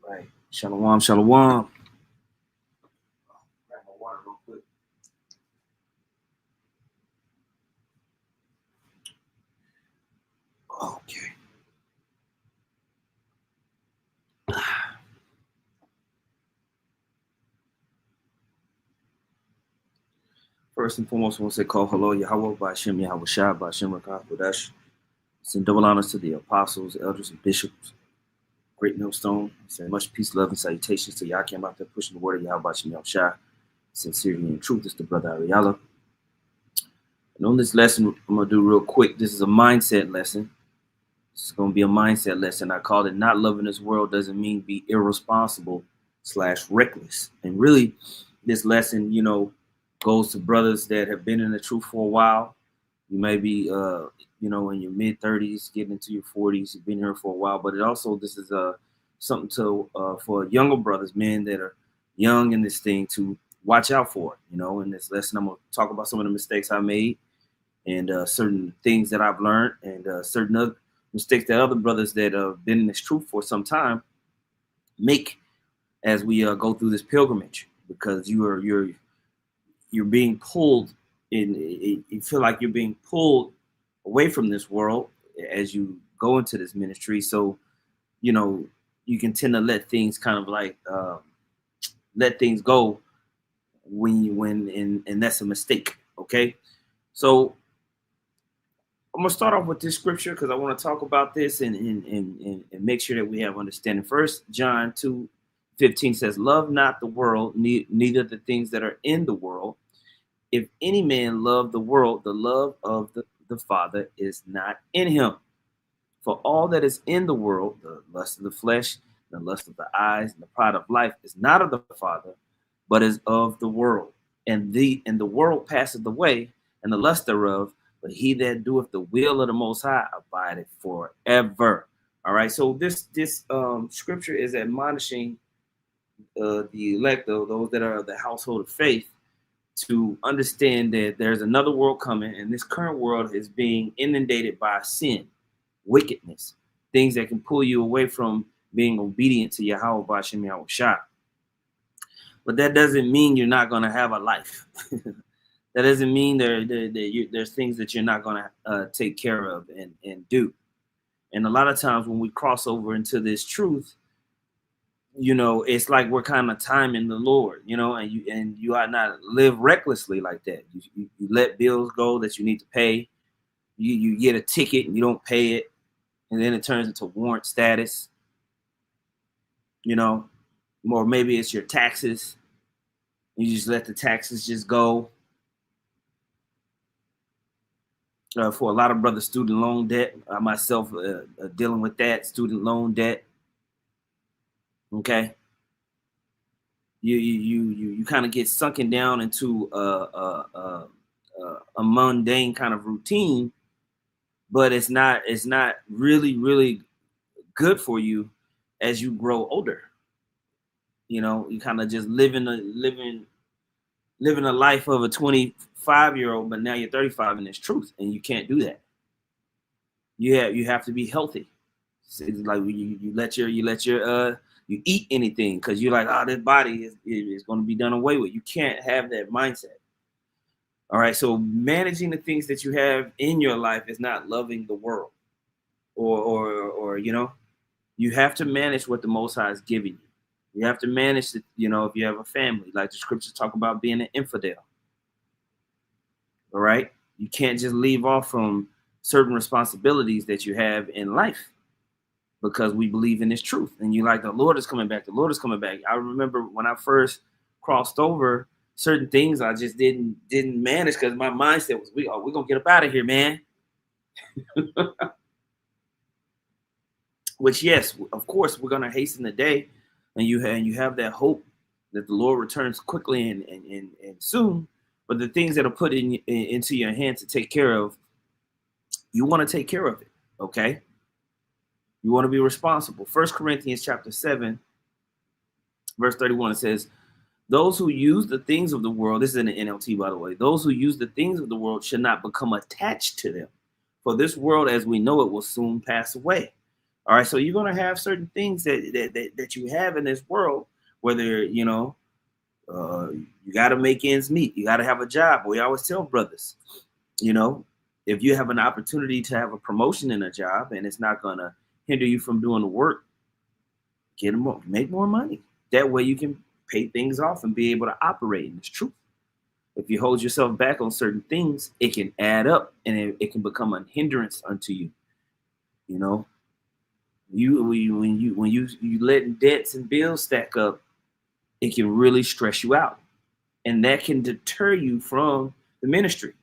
Right. Shalom, shalom. Grab my water real quick. Okay. First and foremost, I want to say call hello, Yahweh, Ba'ashem, Yahweh Shah, Ba'ashem, Rakah, Kodesh. Send double honors to the apostles, elders, and bishops. Great millstone. Send much peace, love, and salutations to y'all came out there pushing the word of Yahweh, Ba'ashem, Yahweh Shah. Sincerity and truth is the brother Ariella. And on this lesson, I'm going to do real quick. This is a mindset lesson. This is going to be a mindset lesson. I call it not loving this world doesn't mean be irresponsible / reckless. And really, this lesson, goes to brothers that have been in the truth for a while. You may be, in your mid 30s, getting into your 40s. You've been here for a while, but this is something to for younger brothers, men that are young in this thing to watch out for. In this lesson, I'm going to talk about some of the mistakes I made and certain things that I've learned and certain other mistakes that other brothers that have been in this truth for some time make as we go through this pilgrimage, because you're being pulled in. You feel like you're being pulled away from this world as you go into this ministry. So, you can tend to let things kind of like let things go and that's a mistake. Okay, so I'm gonna start off with this scripture because I want to talk about this and make sure that we have understanding. First John 2:15 says, "Love not the world, neither the things that are in the world. If any man love the world, the love of the Father is not in him. For all that is in the world, the lust of the flesh, the lust of the eyes, and the pride of life, is not of the Father, but is of the world. And the world passeth away, and the lust thereof. But he that doeth the will of the Most High abideth forever." All right. So this scripture is admonishing the elect, those that are of the household of faith, to understand that there's another world coming, and this current world is being inundated by sin, wickedness, things that can pull you away from being obedient to Yahweh Ba'ashem Yahweh Shah. But that doesn't mean you're not going to have a life. That doesn't mean there's things that you're not going to take care of and do. And a lot of times when we cross over into this truth, it's like we're kind of timing the Lord, and you ought not live recklessly like that. You let bills go that you need to pay. You get a ticket and you don't pay it, and then it turns into warrant status, or maybe it's your taxes. You just let the taxes just go. For a lot of brothers, student loan debt. I myself dealing with that student loan debt. Okay, you kind of get sunken down into a mundane kind of routine, but it's not really good for you as you grow older. You kind of just living a life of a 25-year-old, but now you're 35 in this truth, and you can't do that. You have to be healthy. It's like you eat anything because you're like, this body is going to be done away with. You can't have that mindset. All right, so managing the things that you have in your life is not loving the world, or you have to manage what the Most High is giving you. You have to manage it, if you have a family, like the scriptures talk about being an infidel. All right, you can't just leave off from certain responsibilities that you have in life, because we believe in this truth. And you like, the Lord is coming back. The Lord is coming back. I remember when I first crossed over, certain things I just didn't manage because my mindset was, we're going to get up out of here, man. Which, yes, of course, we're going to hasten the day. And you have that hope that the Lord returns quickly and soon. But the things that are put into your hands to take care of, you want to take care of it, okay? You want to be responsible. 1 Corinthians chapter 7, verse 31, it says, "Those who use the things of the world," this is in the NLT, by the way, "those who use the things of the world should not become attached to them. For this world as we know it will soon pass away. All right, so you're gonna have certain things that you have in this world, whether you got to make ends meet. You got to have a job. We always tell brothers, you know, if you have an opportunity to have a promotion in a job and it's not gonna hinder you from doing the work, make more money. That way you can pay things off and be able to operate. And it's true. If you hold yourself back on certain things, it can add up and it can become a hindrance unto you. You know, when you letting debts and bills stack up, it can really stress you out, and that can deter you from the ministry.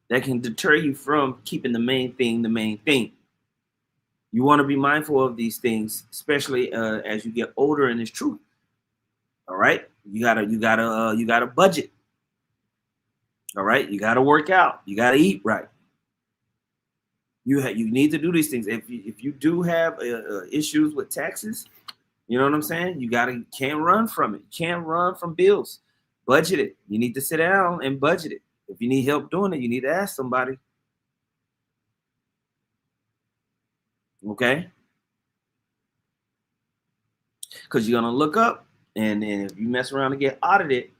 That can deter you from keeping the main thing the main thing. You want to be mindful of these things, especially as you get older in this truth. All right, you gotta budget. All right, you gotta work out. You gotta eat right. You need to do these things. If you do have issues with taxes, you know what I'm saying? Can't run from it. You can't run from bills. Budget it. You need to sit down and budget it. If you need help doing it, you need to ask somebody. Okay? Because you're gonna look up, and if you mess around and get audited,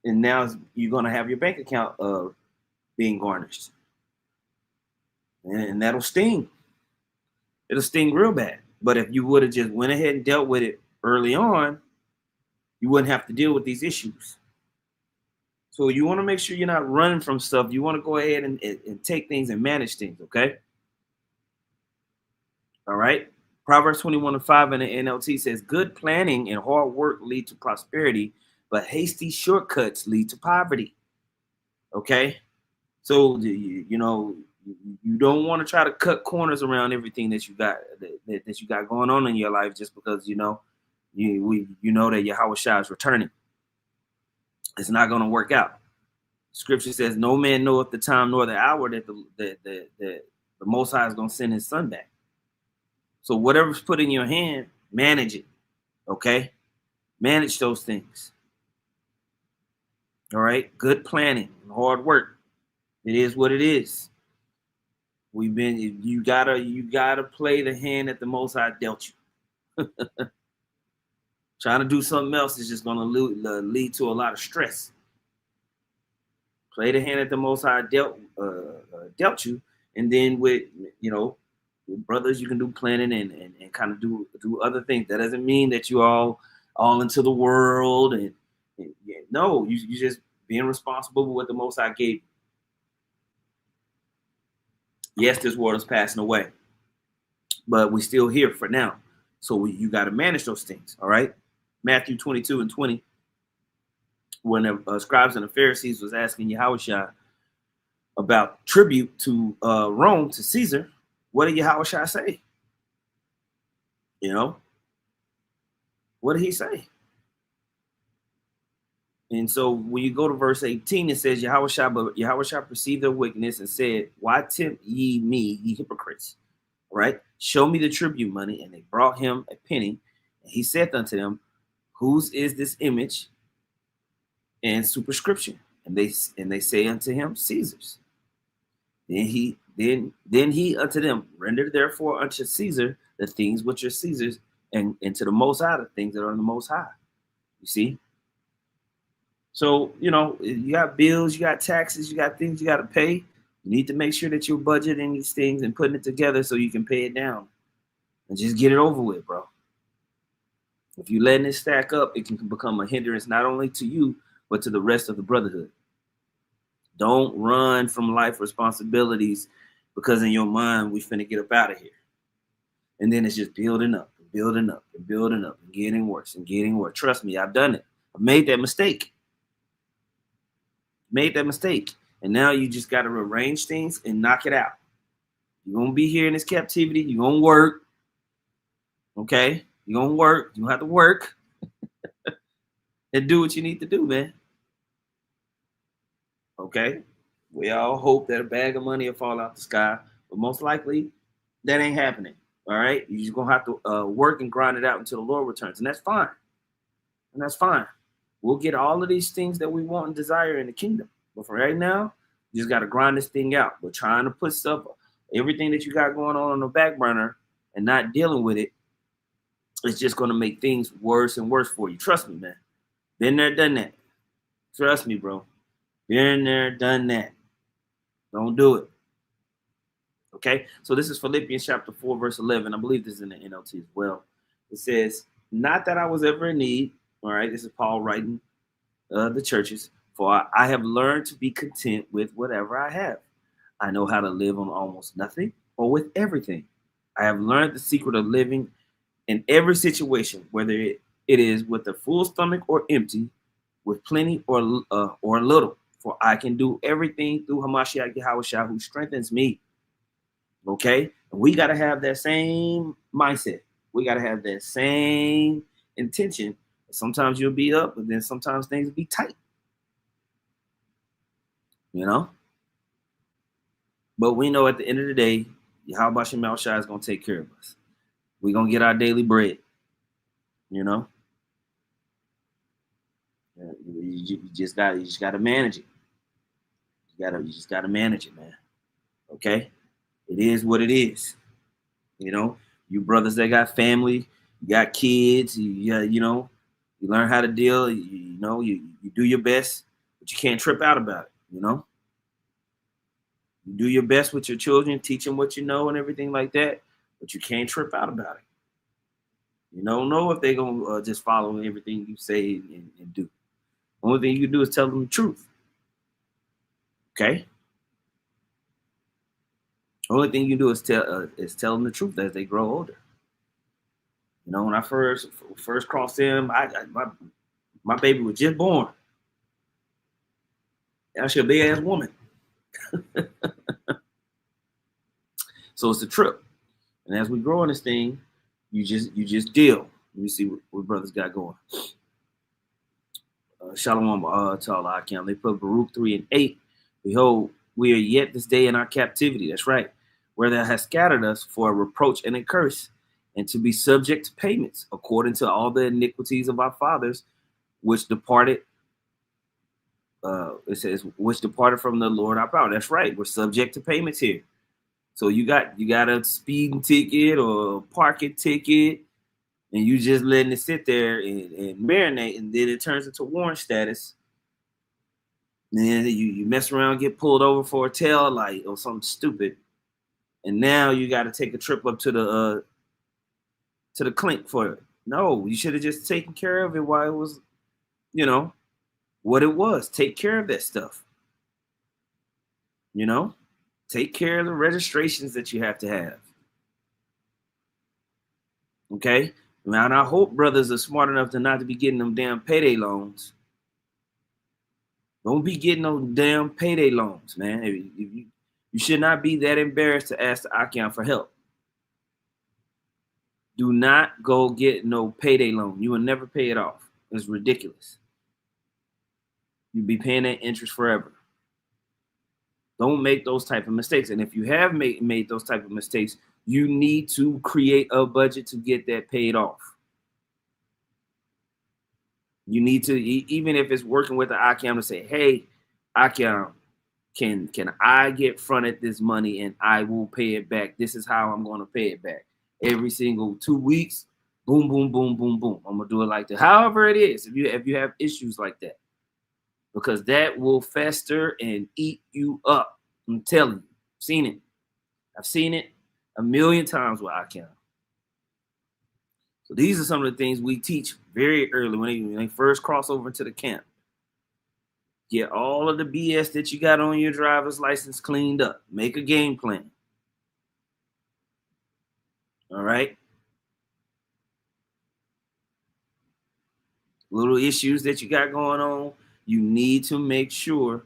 and now you're gonna have your bank account being garnished, and that'll sting. It'll sting real bad. But if you would have just went ahead and dealt with it early on, you wouldn't have to deal with these issues. So you want to make sure you're not running from stuff. You want to go ahead and take things and manage things, okay? All right. Proverbs 21:5 in the NLT says, good planning and hard work lead to prosperity, but hasty shortcuts lead to poverty. Okay. So, you don't want to try to cut corners around everything that you got that you got going on in your life just because, you know that Yahweh Shah is returning. It's not going to work out. Scripture says, no man knoweth the time nor the hour that the Most High is going to send his son back. So whatever's put in your hand, manage it. Okay? Manage those things. All right? Good planning and hard work. It is what it is. You gotta play the hand that the Most High dealt you. Trying to do something else is just going to lead to a lot of stress. Play the hand that the Most High dealt you, and then with brothers, you can do planning and kind of do other things. That doesn't mean that you all into the world and no, you just being responsible with what the Most High gave you. Yes, this world is passing away, but we're still here for now. So you got to manage those things. All right. Matthew 22:20, when the scribes and the Pharisees was asking Yahushua about tribute to Rome, to Caesar, what did Yahushua say? What did he say? And so when you go to verse 18, it says, but Yahushua perceived their wickedness and said, why tempt ye me, ye hypocrites? Right? Show me the tribute money. And they brought him a penny. And he said unto them, whose is this image and superscription? And they say unto him, Caesar's. Then he unto them, render therefore unto Caesar the things which are Caesar's, and to the Most High the things that are in the Most High. You see? So, you got bills, you got taxes, you got things you got to pay. You need to make sure that you're budgeting these things and putting it together so you can pay it down and just get it over with, bro. If you're letting it stack up, it can become a hindrance not only to you, but to the rest of the brotherhood. Don't run from life responsibilities because in your mind, we finna get up out of here. And then it's just building up and building up and building up and getting worse and getting worse. Trust me, I've done it. I've made that mistake. And now you just got to arrange things and knock it out. You're going to be here in this captivity. You're going to work. Okay? You're going to work. You have to work and do what you need to do, man. Okay? We all hope that a bag of money will fall out the sky, but most likely that ain't happening. All right? You're just going to have to work and grind it out until the Lord returns. And that's fine. We'll get all of these things that we want and desire in the kingdom. But for right now, you just got to grind this thing out. We're trying to put stuff Everything that you got going on the back burner and not dealing with it, it's just going to make things worse and worse for you. Trust me, man. Been there, done that. Trust me, bro. Been there, done that. Don't do it. Okay? So this is Philippians chapter 4, verse 11. I believe this is in the NLT as well. It says, not that I was ever in need. All right? This is Paul writing the churches. For I have learned to be content with whatever I have. I know how to live on almost nothing or with everything. I have learned the secret of living in every situation, whether it is with a full stomach or empty, with plenty or little. For I can do everything through Hamashiach Yahushua who strengthens me. Okay? And we got to have that same mindset. We got to have that same intention. Sometimes you'll be up, but then sometimes things will be tight. You know? But we know at the end of the day, Yahweh Shai is going to take care of us. We're going to get our daily bread. You know? You just got to manage it. You just got to manage it, man. Okay? It is what it is. You know? You brothers that got family, you got kids, you learn how to deal, you do your best, but you can't trip out about it, you know? You do your best with your children, teach them what you know and everything like that, but you can't trip out about it. You don't know if they're going to just follow everything you say and do. Only thing you can do is tell them the truth. Okay? Only thing you do is tell them the truth as they grow older. You know, when I first crossed them, my baby was just born. And she a big ass woman. So it's a trip. And as we grow in this thing, you just deal. Let me see what brothers got going. Shalom to Allah Akim. They put Baruch 3 and 8. Behold, we are yet this day in our captivity. That's right. Where thou hast scattered us for a reproach and a curse, and to be subject to payments, according to all the iniquities of our fathers, which departed. It says, which departed from the Lord our power. That's right. We're subject to payments here. So you got a speeding ticket or a parking ticket, and you just letting it sit there and marinate, and then it turns into warrant status. And then you mess around, get pulled over for a tail light or something stupid, and now you got to take a trip up to the clink for it. No, you should have just taken care of it while it was, what it was. Take care of that stuff. Take care of the registrations that you have to have. Okay? Now, and I hope brothers are smart enough to not to be getting them damn payday loans. Don't be getting those damn payday loans, man. You should not be that embarrassed to ask the Akim for help. Do not go get no payday loan. You will never pay it off. It's ridiculous. You'll be paying that interest forever. Don't make those type of mistakes. And if you have made those type of mistakes, you need to create a budget to get that paid off. You need to, even if it's working with the Akim, to say, hey, Akim, can I get fronted this money and I will pay it back? This is how I'm going to pay it back. Every single 2 weeks, boom, boom, boom, boom, boom. I'm going to do it like that. However it is, if you have issues like that. Because that will fester and eat you up. I'm telling you. I've seen it a million times with Akim. So these are some of the things we teach very early when they first cross over into the camp. Get all of the BS that you got on your driver's license cleaned up. Make a game plan. All right? Little issues that you got going on, you need to make sure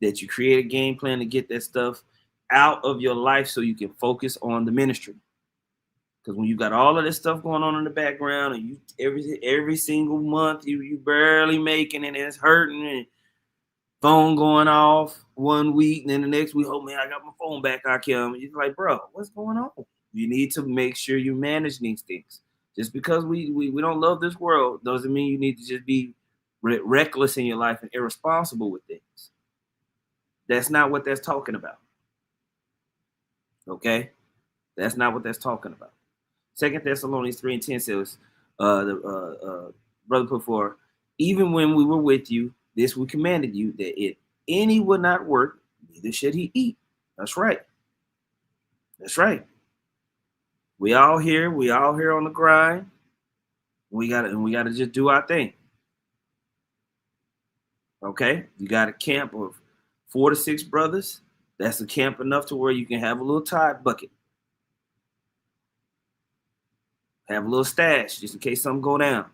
that you create a game plan to get that stuff out of your life so you can focus on the ministry. Because when you got all of this stuff going on in the background and you every single month you barely making it and it's hurting and phone going off 1 week and then the next week, oh man, I got my phone back, Akim. And you're like, bro, what's going on? You need to make sure you manage these things. Just because we don't love this world doesn't mean you need to just be reckless in your life and irresponsible with things. That's not what that's talking about. Okay, that's not what that's talking about. 2 Thessalonians 3:10 says, the brother put forth, even when we were with you, this we commanded you, that if any would not work, neither should he eat. That's right. That's right. We all here. We all here on the grind. We gotta just do our thing. Okay, you got a camp of 4 to 6 brothers. That's a camp enough to where you can have a little tide bucket, have a little stash just in case something go down.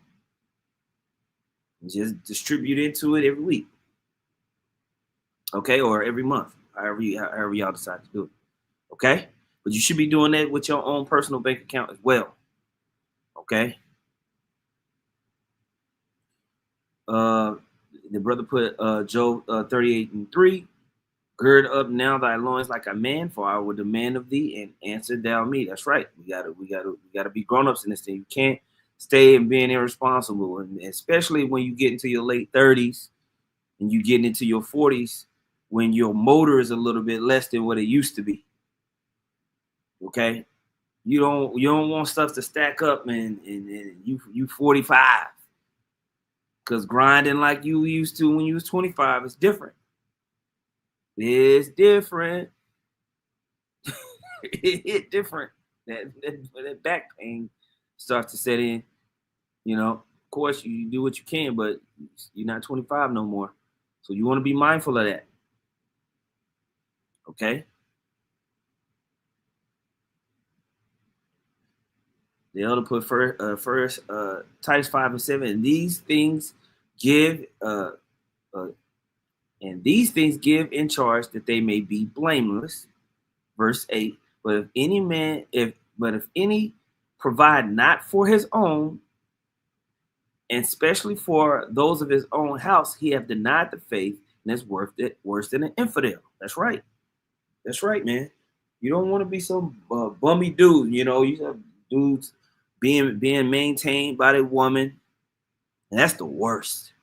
And just distribute into it every week, okay, or every month, however y'all decide to do it. Okay, but you should be doing that with your own personal bank account as well. Okay. Uh, the brother put Job 38:3. Gird up now thy loins like a man, for I will demand of thee, and answer thou me. That's right. We gotta be grown-ups in this thing. You can't stay and being irresponsible, and especially when you get into your late 30s and you get into your 40s, when your motor is a little bit less than what it used to be. Okay, you don't want stuff to stack up, and you 45, because grinding like you used to when you was 25 is different. It's different. It different. That back pain starts to set in. Of course, you do what you can, but you're not 25 no more. So you want to be mindful of that. Okay. The elder put first Titus 5:7. Uh, and these things give in charge that they may be blameless. Verse 8. If any provide not for his own, and especially for those of his own house, he have denied the faith and is worse than an infidel. That's right. That's right, man. You don't want to be some bummy dude. You have dudes being maintained by the woman, and that's the worst.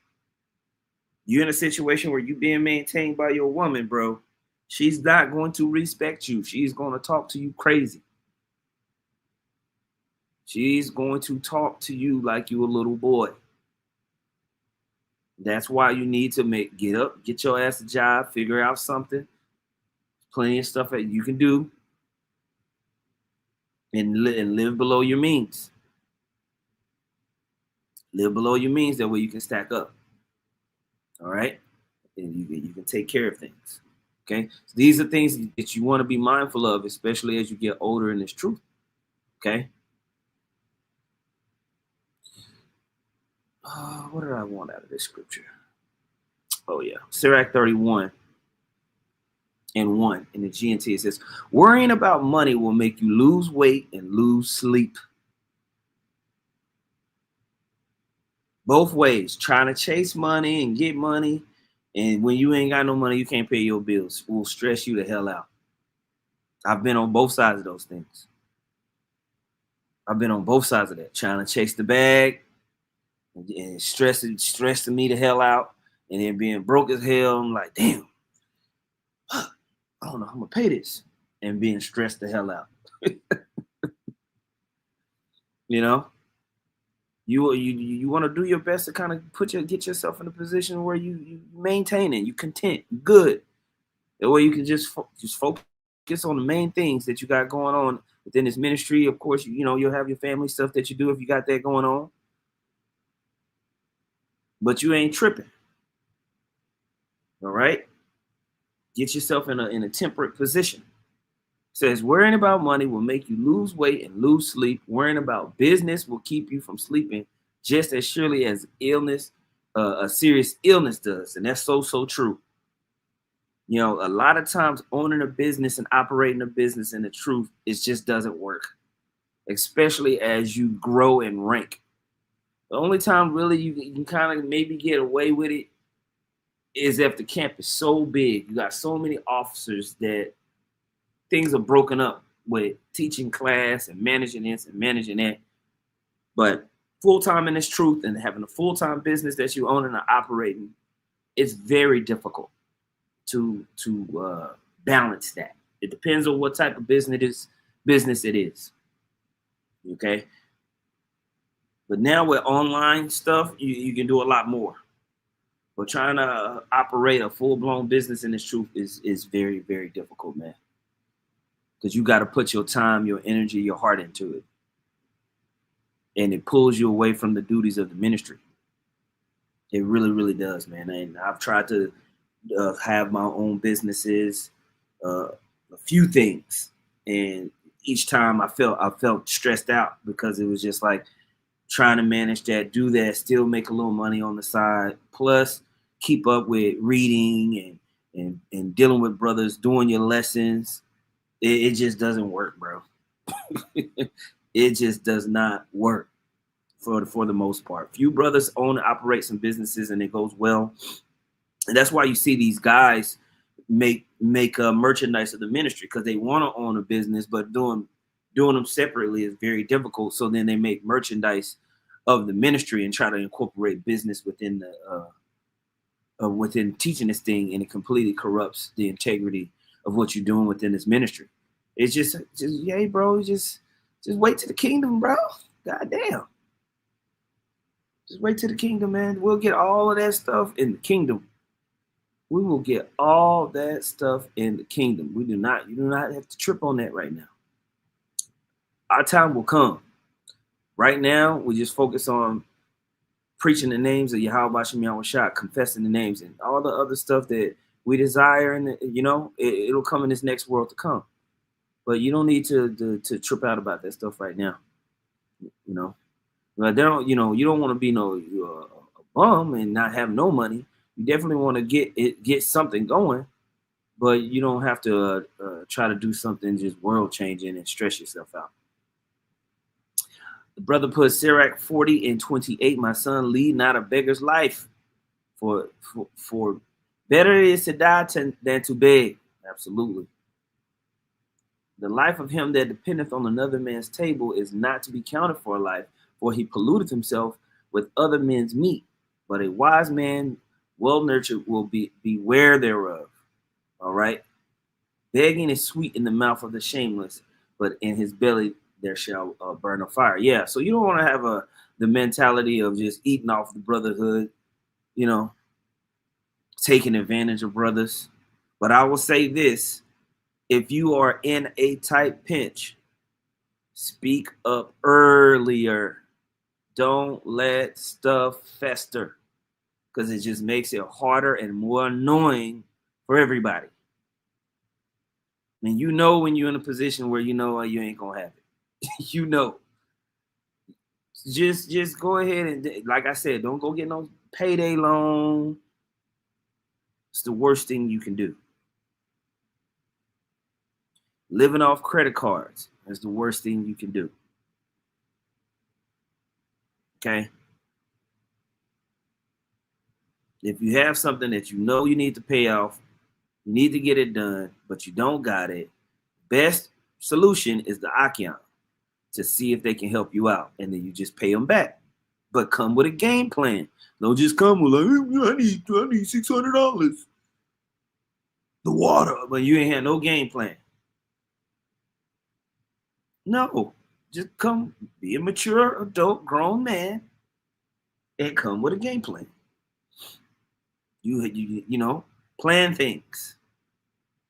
You're in a situation where you're being maintained by your woman, bro. She's not going to respect you. She's going to talk to you crazy. She's going to talk to you like you a little boy. That's why you need to get up, get your ass a job, figure out something. Plenty of stuff that you can do, and live below your means. Live below your means. That way you can stack up. All right, and you can take care of things. Okay, so these are things that you want to be mindful of, especially as you get older in this truth. Okay. What did I want out of this scripture? Oh yeah, Sirach 31:1 in the GNT, it says, worrying about money will make you lose weight and lose sleep. Both ways, trying to chase money and get money, and when you ain't got no money, you can't pay your bills. It will stress you the hell out. I've been on both sides of those things. I've been on both sides of that, trying to chase the bag and stressing me the hell out, and then being broke as hell. I'm like, damn, I don't know how I'm gonna pay this, and being stressed the hell out. You want to do your best to kind of get yourself in a position where you maintain it, you content, you good. That way you can just focus on the main things that you got going on within this ministry. Of course, you'll have your family stuff that you do if you got that going on, but you ain't tripping. All right, get yourself in a temperate position. It says worrying about money will make you lose weight and lose sleep. Worrying about business will keep you from sleeping just as surely as illness, a serious illness does. And that's so true. A lot of times owning a business and operating a business in the truth, it just doesn't work, especially as you grow and rank. The only time really you can kind of maybe get away with it is if the camp is so big. You got so many officers that things are broken up with teaching class and managing this and managing that. But full-time in this truth and having a full-time business that you own and are operating, it's very difficult to balance that. It depends on what type of business it is. Okay. But now with online stuff, you can do a lot more. But trying to operate a full-blown business in this truth is very, very difficult, man. Because you got to put your time, your energy, your heart into it. And it pulls you away from the duties of the ministry. It really, really does, man. And I've tried to have my own businesses, a few things, and each time I felt stressed out because it was just like trying to manage that, do that, still make a little money on the side, plus keep up with reading and dealing with brothers, doing your lessons. It just doesn't work, bro. It just does not work for the most part. Few brothers own and operate some businesses and it goes well. And that's why you see these guys make merchandise of the ministry, because they want to own a business, but doing them separately is very difficult. So then they make merchandise of the ministry and try to incorporate business within the within teaching this thing, and it completely corrupts the integrity of what you're doing within this ministry. It's just yay, bro. Just wait to the kingdom, bro. God damn. Just wait to the kingdom, man. We'll get all of that stuff in the kingdom. We will get all that stuff in the kingdom. You do not have to trip on that right now. Our time will come. Right now, we just focus on preaching the names of Yahweh Shem Yahushua, confessing the names, and all the other stuff that we desire, and it'll come in this next world to come. But you don't need to trip out about that stuff right now. But you don't want to be a bum and not have no money. You definitely want to get something going, but you don't have to try to do something just world changing and stress yourself out. The brother put Sirach 40 and 28. My son, lead not a beggar's life, for better it is to die than to beg. Absolutely. The life of him that dependeth on another man's table is not to be counted for a life, for he polluted himself with other men's meat. But a wise man, well nurtured, will beware thereof. All right. Begging is sweet in the mouth of the shameless, but in his belly there shall burn a fire. Yeah. So you don't want to have the mentality of just eating off the brotherhood, taking advantage of brothers. But I will say this: if you are in a tight pinch, speak up earlier. Don't let stuff fester, because it just makes it harder and more annoying for everybody. And when you're in a position where you ain't gonna have it. Just go ahead and, like I said, don't go get no payday loan. It's the worst thing you can do. Living off credit cards is the worst thing you can do. Okay. If you have something that you need to pay off, you need to get it done, but you don't got it, best solution is the Akion, to see if they can help you out, and then you just pay them back. But come with a game plan. Don't just come with like, I need $600. The water, but you ain't had no game plan. No, just come, be a mature adult, grown man, and come with a game plan. You plan things.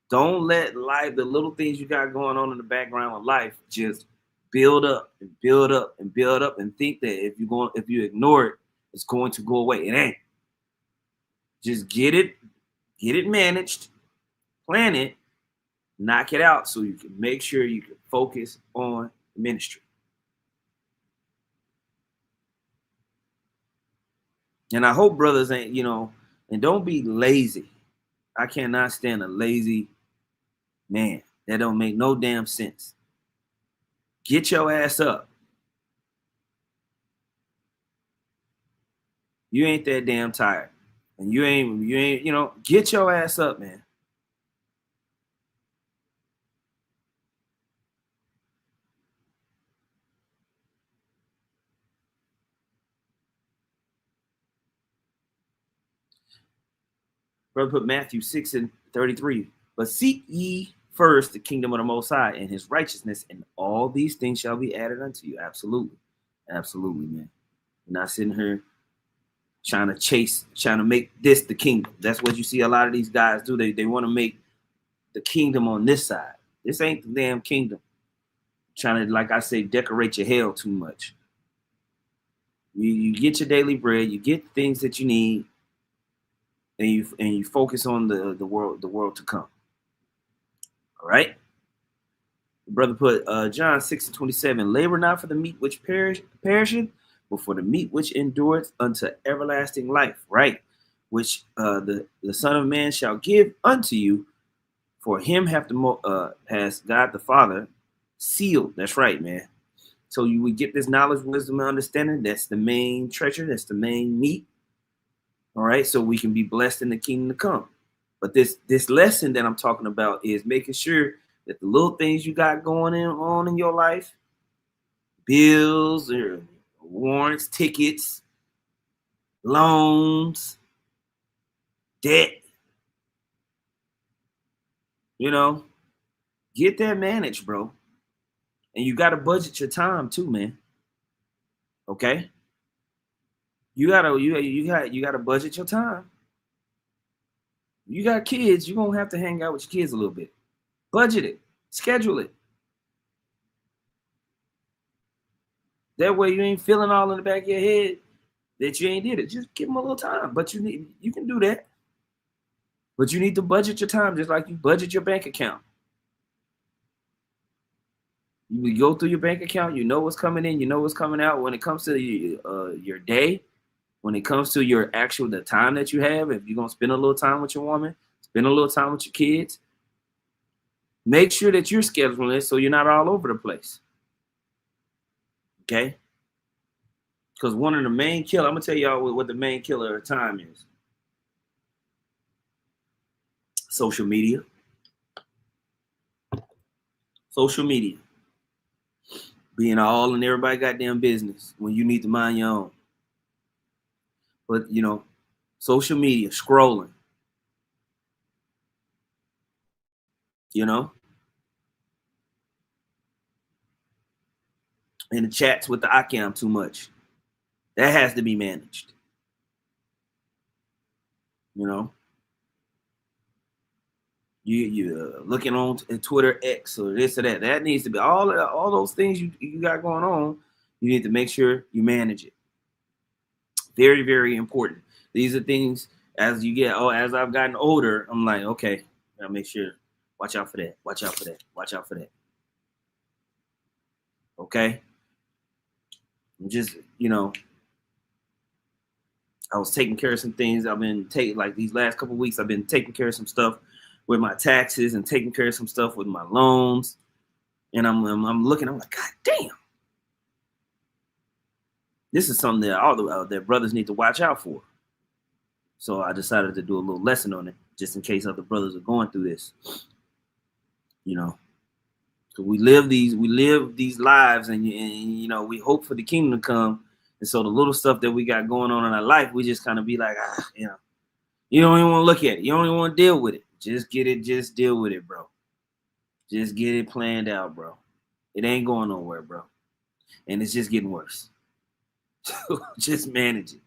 Don't let life, the little things you got going on in the background of life, just build up and build up and build up, and think that if you ignore it, it's going to go away. It ain't. Just get it managed, plan it, knock it out, so you can make sure you can focus on ministry. And I hope brothers ain't, and don't be lazy. I cannot stand a lazy man. That don't make no damn sense. Get your ass up. You ain't that damn tired. And you ain't, get your ass up, man. Brother put Matthew 6 and 33. But seek ye first the kingdom of the Most High and his righteousness, and all these things shall be added unto you. Absolutely. Absolutely, man. You're not sitting here trying to make this the kingdom. That's what you see a lot of these guys do. They want to make the kingdom on this side. This ain't the damn kingdom. Trying to, like I say, decorate your hell too much. You get your daily bread, you get the things that you need, and you focus on the world to come. All right. The brother put John 6:27, labor not for the meat which perisheth, but for the meat which endureth unto everlasting life, right? Which the Son of Man shall give unto you, for him has God the Father sealed. That's right, man. So you would get this knowledge, wisdom, and understanding. That's the main treasure. That's the main meat. All right. So we can be blessed in the kingdom to come. But this lesson that I'm talking about is making sure that the little things you got going on in your life, bills or warrants, tickets, loans, debt, get that managed, bro. And you got to budget your time too, man. Okay? You gotta budget your time. You got kids, you're gonna have to hang out with your kids a little bit. Budget it, schedule it. That way you ain't feeling all in the back of your head that you ain't did it. Just give them a little time. But you can do that. But you need to budget your time just like you budget your bank account. You go through your bank account, you know what's coming in, you know what's coming out. When it comes to your day, when it comes to the time that you have, if you're going to spend a little time with your woman, spend a little time with your kids, make sure that you're scheduling it so you're not all over the place. Okay? Because one of the main killers, I'm going to tell y'all what the main killer of time is. Social media. Social media. Being all in everybody goddamn business when you need to mind your own. But, social media, scrolling. And the chats with the Akam too much. That has to be managed. You looking on Twitter X or this or that. That needs to be all those things you got going on. You need to make sure you manage it. Very, very important. These are things as I've gotten older, I'm like, okay, gotta make sure. Watch out for that. Watch out for that. Watch out for that. Okay. Just, I was taking care of some things. I've been these last couple of weeks, I've been taking care of some stuff with my taxes and taking care of some stuff with my loans. And I'm looking, I'm like, God damn. This is something that all that brothers need to watch out for. So I decided to do a little lesson on it, just in case other brothers are going through this. So we live these lives, and we hope for the kingdom to come. And so the little stuff that we got going on in our life, we just kind of be like, you don't even want to look at it. You don't even want to deal with it. Just get it. Just deal with it, bro. Just get it planned out, bro. It ain't going nowhere, bro. And it's just getting worse. So just manage it.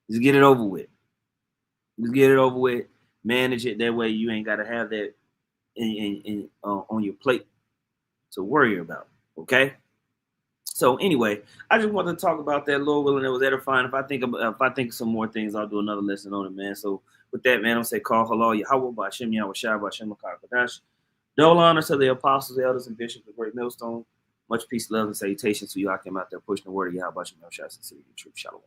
Just get it over with. Just get it over with. Manage it. That way you ain't got to have that on your plate to worry about. Okay? So anyway, I just wanted to talk about that, Lord willing, it was edifying. If I think of some more things, I'll do another lesson on it, man. So with that, man, I'm say call hello, Yahweh, Ba'Shem, Yahweh Shai, Ba'Shem, Kadash. Double honor to the apostles, elders, and bishops of Great Millstone. Much peace, love, and salutations to you. I came out there pushing the word of Yahweh, Ba'Shem, Yahweh Shai, sincerity, truth, shalom.